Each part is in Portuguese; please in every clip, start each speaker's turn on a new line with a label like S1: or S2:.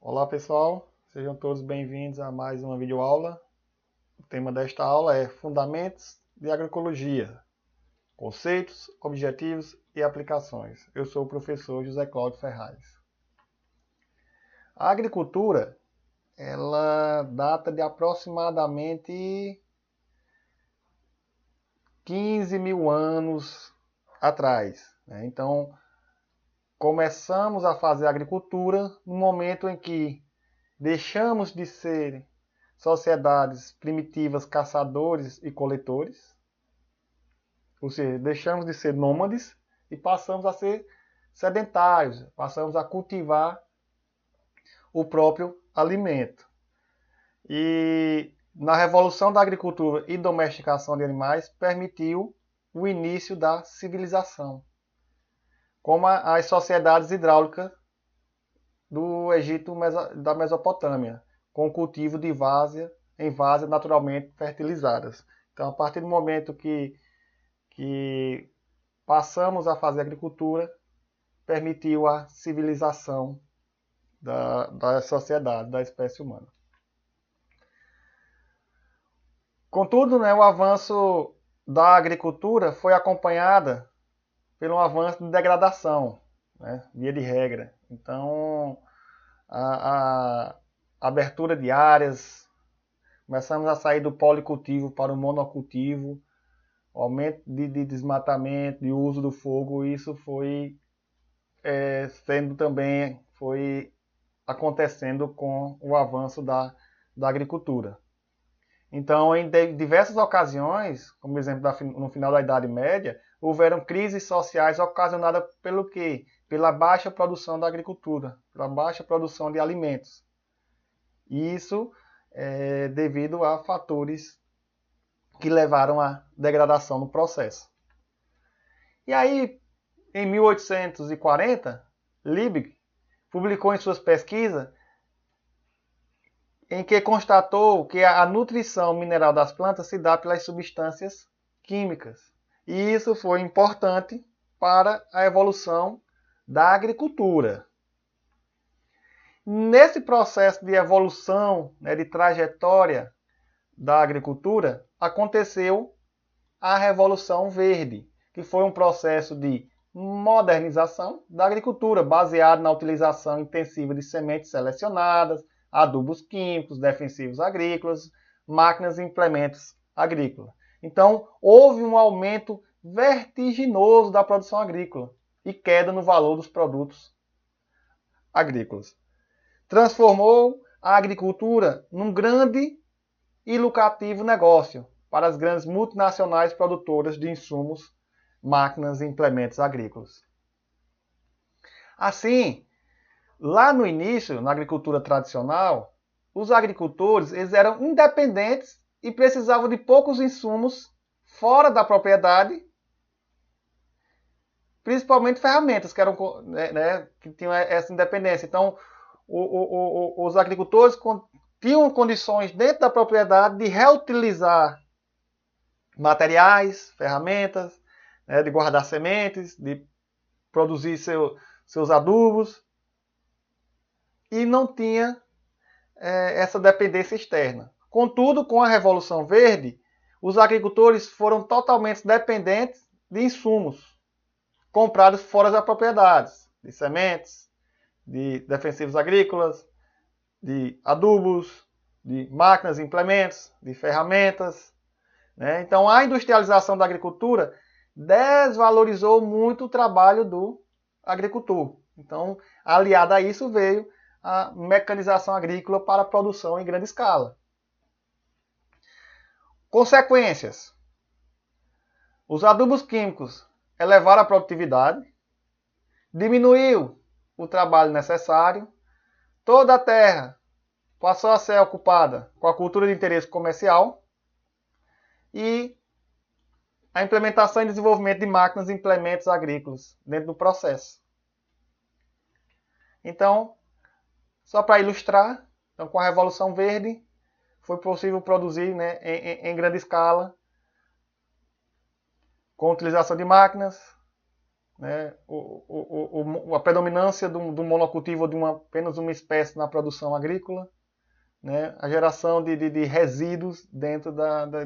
S1: Olá pessoal, sejam todos bem-vindos a mais uma videoaula. O tema desta aula é Fundamentos de Agroecologia, Conceitos, Objetivos e Aplicações. Eu sou o professor José Cláudio Ferraz. A agricultura, ela data de aproximadamente 15 mil anos atrás, né? Então, começamos a fazer agricultura no momento em que deixamos de ser sociedades primitivas caçadores e coletores, ou seja, deixamos de ser nômades e passamos a ser sedentários, passamos a cultivar o próprio alimento. E na revolução da agricultura e domesticação de animais permitiu o início da civilização, como as sociedades hidráulicas do Egito da Mesopotâmia, com o cultivo de várzea em várzeas naturalmente fertilizadas. Então, a partir do momento que passamos a fazer agricultura, permitiu a civilização da sociedade, da espécie humana. Contudo, né, o avanço da agricultura foi acompanhada pelo avanço de degradação, né, via de regra. Então, a abertura de áreas, começamos a sair do policultivo para o monocultivo, o aumento de desmatamento, de uso do fogo, isso foi foi acontecendo com o avanço da agricultura. Então, em diversas ocasiões, como exemplo no final da Idade Média, houveram crises sociais ocasionadas pelo quê? Pela baixa produção da agricultura, pela baixa produção de alimentos. E isso é devido a fatores que levaram à degradação no processo. E aí, em 1840, Liebig publicou em suas pesquisas em que constatou que a nutrição mineral das plantas se dá pelas substâncias químicas. E isso foi importante para a evolução da agricultura. Nesse processo de evolução, né, de trajetória da agricultura, aconteceu a Revolução Verde, que foi um processo de modernização da agricultura, baseado na utilização intensiva de sementes selecionadas, adubos químicos, defensivos agrícolas, máquinas e implementos agrícolas. Então, houve um aumento vertiginoso da produção agrícola e queda no valor dos produtos agrícolas. Transformou a agricultura num grande e lucrativo negócio para as grandes multinacionais produtoras de insumos, máquinas e implementos agrícolas. Assim, lá no início, na agricultura tradicional, os agricultores eles eram independentes e precisavam de poucos insumos fora da propriedade, principalmente ferramentas que tinham essa independência. Então, os agricultores tinham condições dentro da propriedade de reutilizar materiais, ferramentas, de guardar sementes, de produzir seus adubos, e não tinha essa dependência externa. Contudo, com a Revolução Verde, os agricultores foram totalmente dependentes de insumos comprados fora das propriedades, de sementes, de defensivos agrícolas, de adubos, de máquinas e implementos, de ferramentas. Então, a industrialização da agricultura desvalorizou muito o trabalho do agricultor. Então, aliado a isso, veio a mecanização agrícola para a produção em grande escala. Consequências. Os adubos químicos elevaram a produtividade, diminuiu o trabalho necessário, toda a terra passou a ser ocupada com a cultura de interesse comercial e a implementação e desenvolvimento de máquinas e implementos agrícolas dentro do processo. Então, só para ilustrar, então, com a Revolução Verde, foi possível produzir em grande escala, com a utilização de máquinas, né, a predominância do monocultivo de apenas uma espécie na produção agrícola, né, a geração de resíduos dentro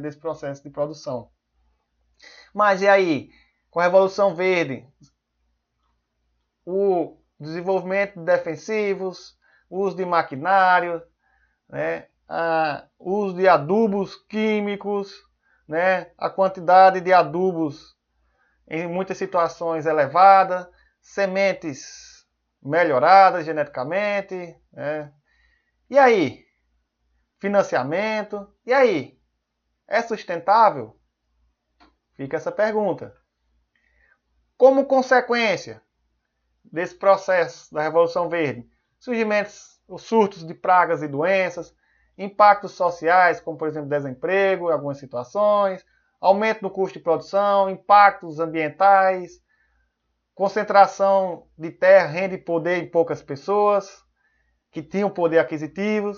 S1: desse processo de produção. Mas e aí? Com a Revolução Verde, o desenvolvimento de defensivos, o uso de maquinário, né, o uso de adubos químicos, né, a quantidade de adubos em muitas situações elevada, sementes melhoradas geneticamente, né? E aí? Financiamento, e aí? É sustentável? Fica essa pergunta. Como consequência desse processo da Revolução Verde, surgimentos, os surtos de pragas e doenças, impactos sociais, como por exemplo desemprego em algumas situações, aumento do custo de produção, impactos ambientais, concentração de terra, renda e poder em poucas pessoas que tinham poder aquisitivo,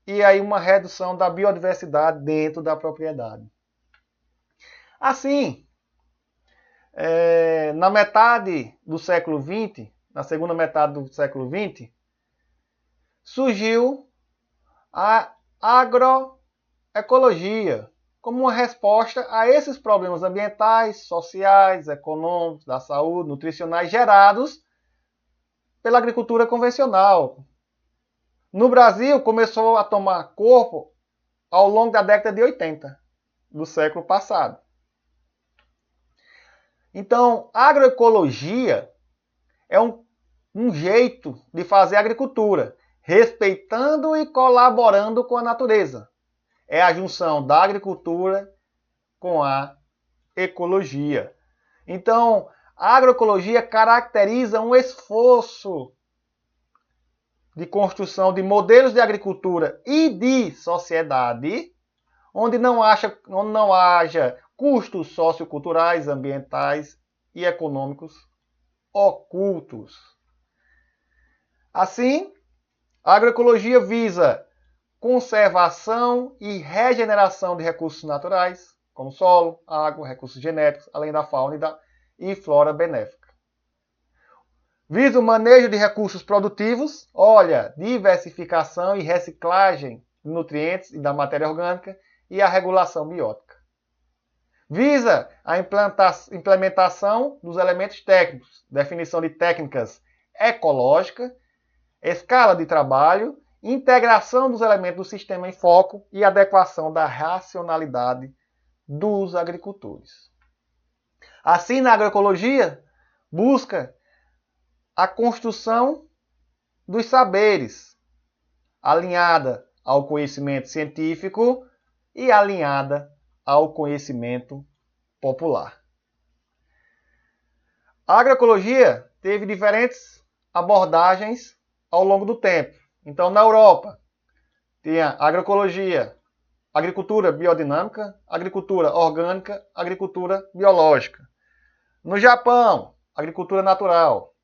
S1: e aí uma redução da biodiversidade dentro da propriedade. Assim, na metade do século XX, na segunda metade do século XX, surgiu a agroecologia como uma resposta a esses problemas ambientais, sociais, econômicos, da saúde, nutricionais gerados pela agricultura convencional. No Brasil, começou a tomar corpo ao longo da década de 80 do século passado. Então, a agroecologia é um jeito de fazer agricultura, respeitando e colaborando com a natureza. É a junção da agricultura com a ecologia. Então, a agroecologia caracteriza um esforço de construção de modelos de agricultura e de sociedade, onde não haja custos socioculturais, ambientais e econômicos ocultos. Assim, a agroecologia visa conservação e regeneração de recursos naturais, como solo, água, recursos genéticos, além da fauna e flora benéfica. Visa o manejo de recursos produtivos, diversificação e reciclagem de nutrientes e da matéria orgânica e a regulação biótica. Visa a implementação dos elementos técnicos, definição de técnicas ecológicas, escala de trabalho, integração dos elementos do sistema em foco e adequação da racionalidade dos agricultores. Assim, na agroecologia, busca a construção dos saberes, alinhada ao conhecimento científico e alinhada ao conhecimento popular. A agroecologia teve diferentes abordagens ao longo do tempo. Então, na Europa, tinha agroecologia, agricultura biodinâmica, agricultura orgânica, agricultura biológica. No Japão, agricultura natural.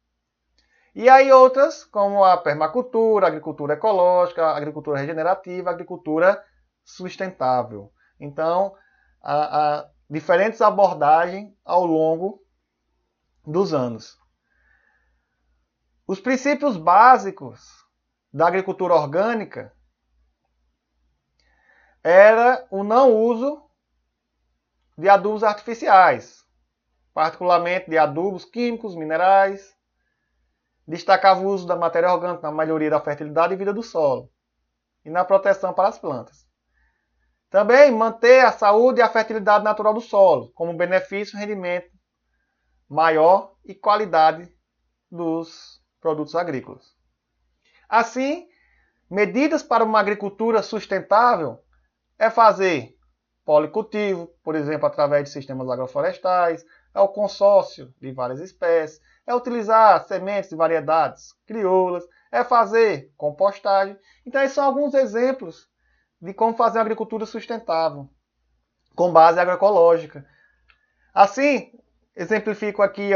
S1: E aí outras, como a permacultura, agricultura ecológica, agricultura regenerativa, agricultura sustentável. Então, há diferentes abordagens ao longo dos anos. Os princípios básicos da agricultura orgânica era o não uso de adubos artificiais, particularmente de adubos químicos, minerais. Destacava o uso da matéria orgânica na melhoria da fertilidade e vida do solo e na proteção para as plantas. Também manter a saúde e a fertilidade natural do solo, como benefício, rendimento maior e qualidade dos produtos agrícolas. Assim, medidas para uma agricultura sustentável é fazer policultivo, por exemplo, através de sistemas agroflorestais, é o consórcio de várias espécies, é utilizar sementes de variedades crioulas, é fazer compostagem. Então, esses são alguns exemplos de como fazer uma agricultura sustentável, com base agroecológica. Assim, exemplifico aqui,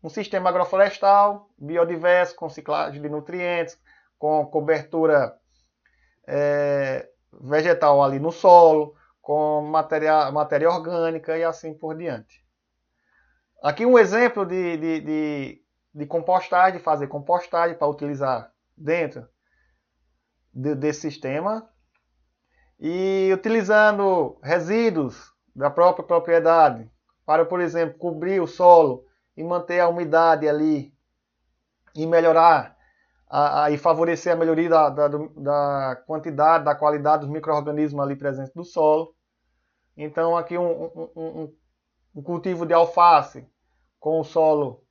S1: um sistema agroflorestal, biodiverso, com ciclagem de nutrientes, com cobertura vegetal ali no solo, com matéria orgânica e assim por diante. Aqui um exemplo de compostagem, de fazer compostagem para utilizar dentro desse sistema. E utilizando resíduos da própria propriedade para, por exemplo, cobrir o solo e manter a umidade ali e melhorar e favorecer a melhoria da quantidade, da qualidade dos micro-organismos ali presentes do solo. Então aqui um cultivo de alface com o solo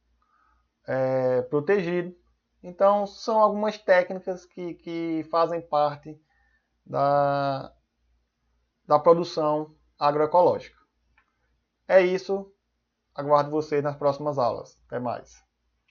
S1: protegido. Então são algumas técnicas que fazem parte da, da produção agroecológica. É isso. Aguardo vocês nas próximas aulas. Até mais.